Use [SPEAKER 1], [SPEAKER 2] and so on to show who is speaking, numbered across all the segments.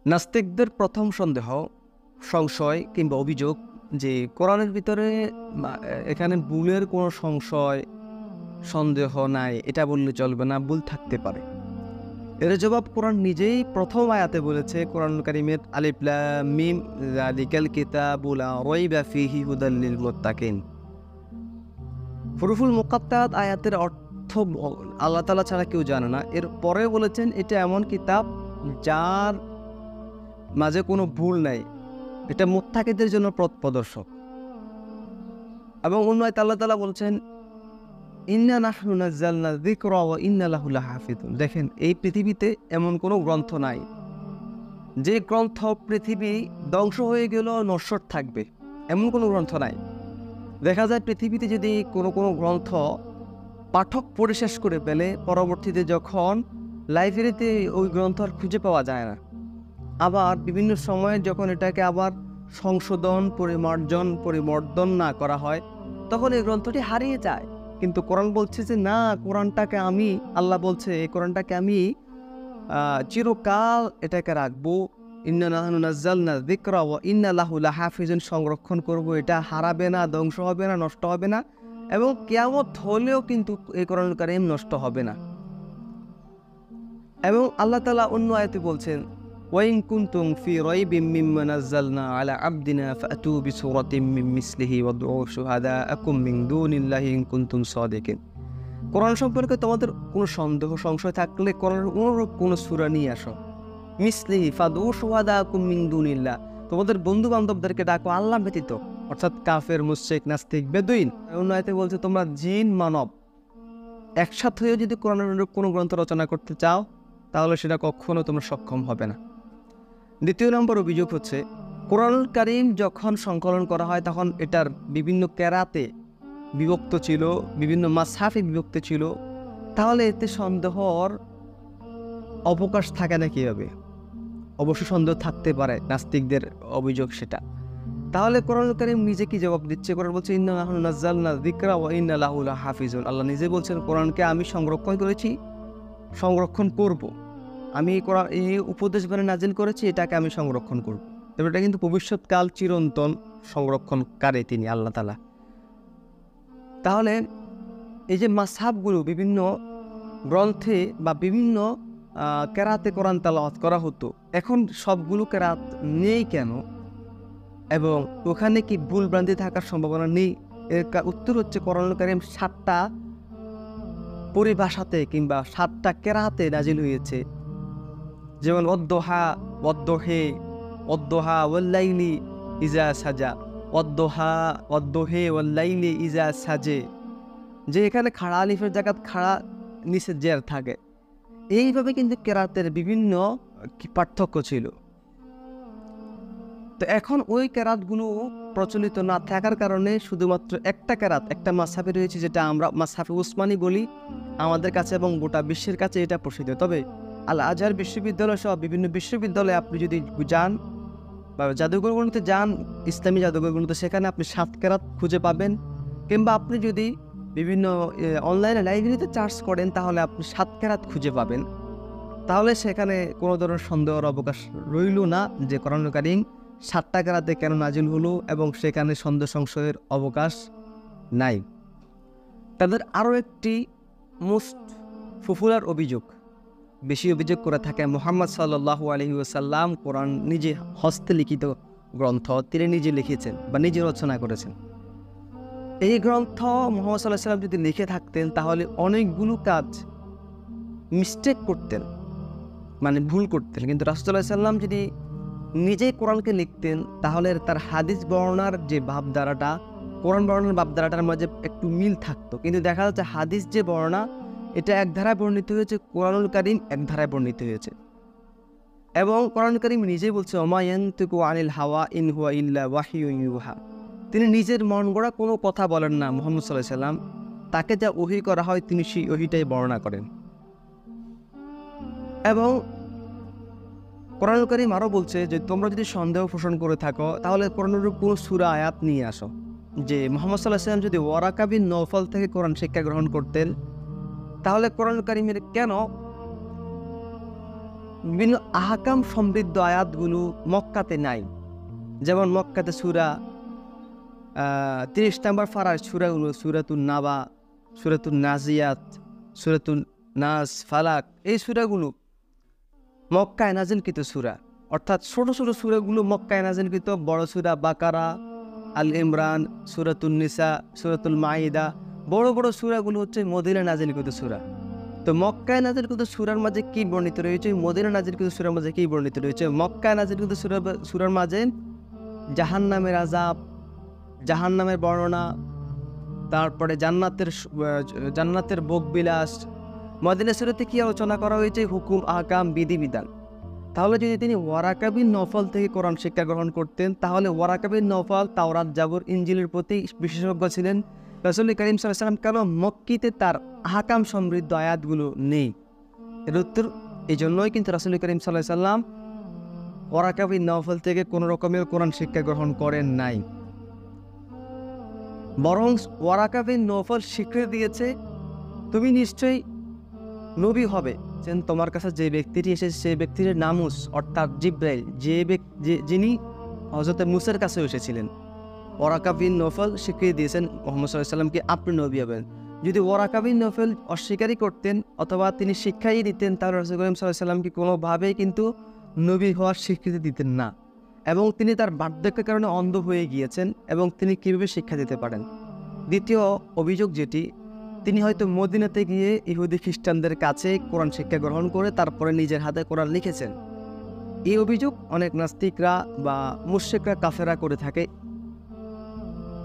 [SPEAKER 1] নাস্তিকদের প্রথম সন্দেহ, সংশয় কিংবা অভিযোগ যে কোরআনের ভিতরে এখানে ভুলের কোনো সংশয় সন্দেহ নাই, এটা বললে চলবে না, ভুল থাকতে পারে। এর জবাব কোরআন নিজেই প্রথম আয়াতে বলেছে, কোরআনুল কারীমের আলিফ লাম মিম যালিকাল কিতাবু লা রাইবা ফীহি হুদাল লিল মুত্তাকিন। হুরুফুল মুকাত্তাত আয়াতের অর্থ আল্লাহ তাআলা ছাড়া কেউ জানে না। এর পরে বলেছেন এটা এমন কিতাব যার মাঝে কোনো ভুল নাই, এটা মুত্তাকিদের জন্য পথ প্রদর্শক। এবং অন্য আয়াতে আল্লাহ তাআলা বলছেন ইন্না নাহনু নাযালনা যিকরা ওয়া ইন্না লাহু লাহাফিজুন। দেখেন, এই পৃথিবীতে এমন কোনো গ্রন্থ নাই যে গ্রন্থ পৃথিবী ধ্বংস হয়ে গেল নশ্বর থাকবে, এমন কোনো গ্রন্থ নাই। দেখা যায় পৃথিবীতে যদি কোনো গ্রন্থ পাঠক পড়ে শেষ করে ফেলে, পরবর্তীতে যখন লাইব্রেরিতে ওই গ্রন্থ আর খুঁজে পাওয়া যায় না, আবার বিভিন্ন সময়ে যখন এটাকে আবার সংশোধন পরিবর্ধন না করা হয়, তখন এই গ্রন্থটি হারিয়ে যায়। কিন্তু কোরআন বলছে যে না, কোরআনটাকে আমি, আল্লাহ বলছে এই কোরআনটাকে আমি চিরকাল এটাকে রাখবো। ইন্না নাহনু নাযালনা যিকরা ওয়া ইন্না লাহু লাহাফিজুন, সংরক্ষণ করব, এটা হারাবে না, ধ্বংস হবে না, নষ্ট হবে না, এবং কিয়ামত হলেও কিন্তু এই কোরআনুল কারীম নষ্ট হবে না। এবং আল্লাহ তাআলা অন্য আয়াতে বলছেন ওয়াইন কুনতুম ফি রাইবিম মিম্মা নাযালনা আলা আবদিনা ফাতু বিসূরাতিম মিন মিসলিহি ওয়াদউ শুহাদাআকুম মিন দুনিল্লাহি ইন কুনতুম সাদিকিন। কোরআন সম্পর্কে তোমাদের কোনো সন্দেহ সংশয় থাকলে কোরআনের অনুরূপ কোনো সূরা নিয়ে আসো। মিসলিহি ফাদউ শুহাদাআকুম মিন দুনিল্লাহ, তোমাদের বন্ধু বান্ধবদেরকে ডাকো আল্লাহ ব্যতীত, অর্থাৎ কাফের, মুশরিক, নাস্তিক, বেদুইন। অন্য আয়াতে বলছে তোমরা জিন মানব একসাথে হয়ে যদি কোরআনের অনুরূপ কোনো গ্রন্থ রচনা করতে চাও, তাহলে সেটা কখনো তোমরা সক্ষম হবে না। দ্বিতীয় নম্বর অভিযোগ হচ্ছে, কোরআনুল কারীম যখন সংকলন করা হয় তখন এটার বিভিন্ন কেরাতে বিভক্ত ছিল, বিভিন্ন মাসহাফে বিভক্ত ছিল, তাহলে এতে সন্দেহর অবকাশ থাকে না কীভাবে? অবশ্য সন্দেহ থাকতে পারে, নাস্তিকদের অভিযোগ সেটা। তাহলে কোরআনুল কারীম নিজে কি জবাব দিচ্ছে? কোরআন বলছে ইন্না নাহনু নাযালনা যিকরা ওয়া ইন্না লাহু লাহাফিজুন। আল্লাহ নিজে বলছেন কোরআনকে আমি সংরক্ষণ করেছি, সংরক্ষণ করব। আমি এই উপদেশ বাণী নাজিল করেছি, এটাকে আমি সংরক্ষণ করব। তবে এটা কিন্তু ভবিষ্যৎকাল চিরন্তন সংরক্ষণকারী তিনি আল্লাহ তাআলা। তাহলে এই যে মাসহাবগুলো বিভিন্ন গ্রন্থে বা বিভিন্ন কেরাতে কোরআন তেলাওয়াত করা হতো, এখন সবগুলো কেরাত নেই কেন? এবং ওখানে কি ভুল ভ্রান্তি থাকার সম্ভাবনা নেই? এর উত্তর হচ্ছে কোরআনুল কারীম 7টা পরিভাষাতে কিংবা 7টা কেরাতে নাজিল হয়েছে। যেমন ওয়াদ্দোহা, ওয়াদ্দোহে, ওয়াদ্দোহা ওয়াল্লাইলি ইজা সাজা, ওয়াদ্দোহা, ওয়াদ্দোহে ওয়াল্লাইলি ইজা সাজে, যে এখানে খাড়া আলিফের জায়গায় খাড়া নিচে জের থাকে। এইভাবে কিন্তু কেরাতের বিভিন্ন পার্থক্য ছিল। তো এখন ওই কেরাতগুলো প্রচলিত না থাকার কারণে শুধুমাত্র একটা কেরাত, একটা মাসহাফে রয়েছে, যেটা আমরা মাসহাফে উসমানী বলি আমাদের কাছে, এবং গোটা বিশ্বের কাছে এটা প্রসিদ্ধ। তবে আল আজহার বিশ্ববিদ্যালয় সহ বিভিন্ন বিশ্ববিদ্যালয়ে আপনি যদি যান বা জাদুঘরগুলোতে যান, ইসলামী জাদুঘরগুলোতে, সেখানে আপনি 7 কেরাত খুঁজে পাবেন। কিংবা আপনি যদি বিভিন্ন অনলাইনে লাইব্রেরিতে চার্জ করেন, তাহলে আপনি 7 কেরাত খুঁজে পাবেন। তাহলে সেখানে কোনো ধরনের সন্দেহের অবকাশ রইল না যে কোরআনুল কারীম 7টা কেরাতে কেন নাজিল হলো, এবং সেখানে সন্দেহ সংশয়ের অবকাশ নাই। তাদের আরও একটি মোস্ট পপুলার অভিযোগ, বেশি অভিযোগ করে থাকে, মুহাম্মদ সাল্লাল্লাহু আলাইহি ওয়াসাল্লাম কোরআন নিজে হস্তে লিখিত গ্রন্থ, তিনি নিজে লিখেছেন বা নিজে রচনা করেছেন। এই গ্রন্থ মুহাম্মদ সাল্লাল্লাহু আলাইহি ওয়াসাল্লাম যদি লিখে থাকতেন, তাহলে অনেকগুলো কাজ মিস্টেক করতেন, মানে ভুল করতেন। কিন্তু রাসূলুল্লাহ সাল্লাল্লাহু আলাইহি ওয়াসাল্লাম যদি নিজেই কোরআনকে লিখতেন, তাহলে তার হাদিস বর্ণনার যে ভাবধারাটা, কোরআন বর্ণনার ভাবধারাটার মাঝে একটু মিল থাকতো। কিন্তু দেখা যাচ্ছে হাদিস যে বর্ণনা, এটা এক ধারায় বর্ণিত হয়েছে, কোরআনুল কারীম এক ধারায় বর্ণিত হয়েছে। এবং কোরআনুল কারীম নিজেই বলছে ওমা ইয়ানতিকু আনিল হাওয়া ইন হুয়া ইল্লা ওয়াহিয়ুন ইউহা, তিনি নিজের মন গড়া কোনো কথা বলেন না। মুহাম্মদ সাল্লাল্লাহু আলাইহি ওয়াসাল্লাম, তাকে যা ওহী করা হয় তিনি সেই ওহীটাই বর্ণনা করেন। এবং কোরআনুল কারীম আরও বলছে যে তোমরা যদি সন্দেহ পোষণ করে থাকো, তাহলে কোরআনের কোনো সূরা আয়াত নিয়ে আসো। যে মুহাম্মদ সাল্লাল্লাহু আলাইহি ওয়াসাল্লাম যদি ওয়ারাকা বিন নওফল থেকে কোরআন শিক্ষা গ্রহণ করতেন, তাহলে কোরআনুল কারীমের কেন বিভিন্ন আহকাম সমৃদ্ধ আয়াতগুলো মক্কাতে নাই। যেমন মক্কাতে সূরা 30 নম্বর পারার সূরাগুলো সূরাতুন নাবা, সূরাতুন নাজিয়াত, সূরাতুন নাস, ফালাক, এই সূরাগুলো মক্কায় নাজিলকৃত সূরা। অর্থাৎ ছোট ছোট সূরাগুলো মক্কায় নাজিলকৃত, বড় সূরা বাকারা, আল ইমরান, সূরাতুন নিসা, সূরাতুল মাইদা, বড় বড় সূরাগুলো হচ্ছে মদিনায় নাজিলকৃত সূরা। তো মক্কায় নাজিলকৃত সূরার মাঝে কি বর্ণিত রয়েছে, মদিনায় নাজিলকৃত সূরার মাঝে কি বর্ণিত রয়েছে? মক্কায় নাজিলকৃত সূরার মাঝে জাহান্নামের আযাব, জাহান্নামের বর্ণনা, তারপরে জান্নাতের ভোগবিলাস। মদিনা সূরাতে কি আলোচনা করা হয়েছে? হুকুম, আহকাম, বিধিবিধান। তাহলে যদি তিনি ওয়ারাকা বিন নওফল থেকে কোরআন শিক্ষা গ্রহণ করতেন, তাহলে ওয়ারাকা বিন নওফল তাওরাত, জাবুর, ইনজিলের প্রতি বিশেষজ্ঞ ছিলেন। রাসূল করিম সাল্লাল্লাহু আলাইহি ওয়াসাল্লাম কেন মক্কিতে তার আহকাম সমৃদ্ধ আয়াতগুলো নেই? এর উত্তর এই জন্যই কিন্তু রাসূল করিম সাল্লাল্লাহু আলাইহি ওয়াসাল্লাম ওয়ারাকা বিন নওফল থেকে কোনো রকমের কোরআন শিক্ষা গ্রহণ করেন নাই। বরং ওয়ারাকা বিন নওফল স্বীকৃতি দিয়েছে, তুমি নিশ্চয়ই নবী হবে, যেন তোমার কাছে যে ব্যক্তিটি এসেছে সেই ব্যক্তির নামুস অর্থাৎ জিব্রাইল, যিনি হযরত মুসার কাছে এসেছিলেন। ওয়ারাকা বিন নওফল স্বীকৃতি দিয়েছেন মুহাম্মদ সাল্লাল্লাহু আলাইহি ওয়াসাল্লামকে আপনি নবী হবেন। যদি ওয়ারাকা বিন নওফল অস্বীকারই করতেন অথবা তিনি শিক্ষাই দিতেন, তাহলে রাসূল করিম সাল্লাল্লাহু আলাইহি ওয়াসাল্লামকে কোনোভাবেই কিন্তু নবী হওয়ার স্বীকৃতি দিতেন না। এবং তিনি তার বার্ধক্যের কারণে অন্ধ হয়ে গিয়েছেন, এবং তিনি কীভাবে শিক্ষা দিতে পারেন? দ্বিতীয় অভিযোগ যেটি, তিনি হয়তো মদিনাতে গিয়ে ইহুদি খ্রিস্টানদের কাছে কোরআন শিক্ষা গ্রহণ করে তারপরে নিজের হাতে কোরআন লিখেছেন। এই অভিযোগ অনেক নাস্তিকরা বা মুশরিকরা, কাফেররা করে থাকে।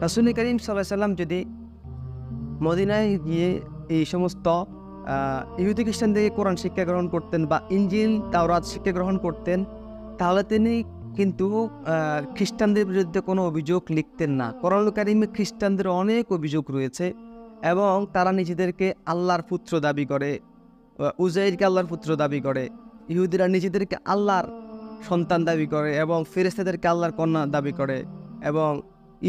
[SPEAKER 1] রাসূল করিম সাল্লাল্লাহু আলাইহি ওয়াসাল্লাম যদি মদিনায় গিয়ে এই সমস্ত ইহুদি খ্রিস্টানদের কোরআন শিক্ষা গ্রহণ করতেন বা ইনজিল, তাওরাত শিক্ষা গ্রহণ করতেন, তাহলে তিনি কিন্তু খ্রিস্টানদের বিরুদ্ধে কোনো অভিযোগ লিখতেন না। কোরআনুল কারীমে খ্রিস্টানদের অনেক অভিযোগ রয়েছে এবং তারা নিজেদেরকে আল্লাহর পুত্র দাবি করে, উজাইরকে আল্লাহর পুত্র দাবি করে। ইহুদিরা নিজেদেরকে আল্লাহর সন্তান দাবি করে এবং ফেরেশতাদেরকে আল্লাহর কন্যা দাবি করে, এবং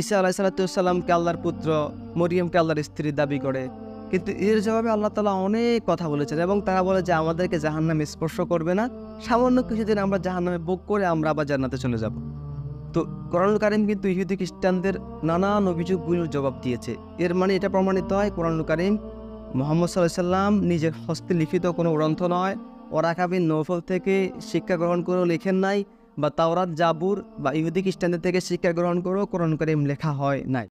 [SPEAKER 1] ঈসা আলাইহিস সালামকে আল্লাহর পুত্র, মরিয়মকে আল্লাহর স্ত্রী দাবি করে। কিন্তু এর জবাবে আল্লাহ তাআলা অনেক কথা বলেছেন এবং তারা বলে যে আমাদেরকে জাহান্নামে স্পর্শ করবে না, সামান্য কিছুদিন আমরা জাহান্নামে ভোগ করে আমরা আবার জান্নাতে চলে যাব। তো কোরআনুল কারীম কিন্তু ইহুদি খ্রিস্টানদের নানান অভিযোগগুলোর জবাব দিয়েছে। এর মানে এটা প্রমাণিত হয় কোরআনুল কারীম মুহাম্মদ সাল্লাল্লাহু আলাইহি ওয়াসাল্লাম নিজের হস্তে লিখিত কোনো গ্রন্থ নয়, ওয়ারাকা বিন নওফল থেকে শিক্ষা গ্রহণ করেও লেখেন নাই, বা তাওরাত, জাবুর বা ইহুদি খ্রিস্টানদের থেকে শিক্ষা গ্রহণ করেও কোরআনুল কারীম লেখা হয় নাই।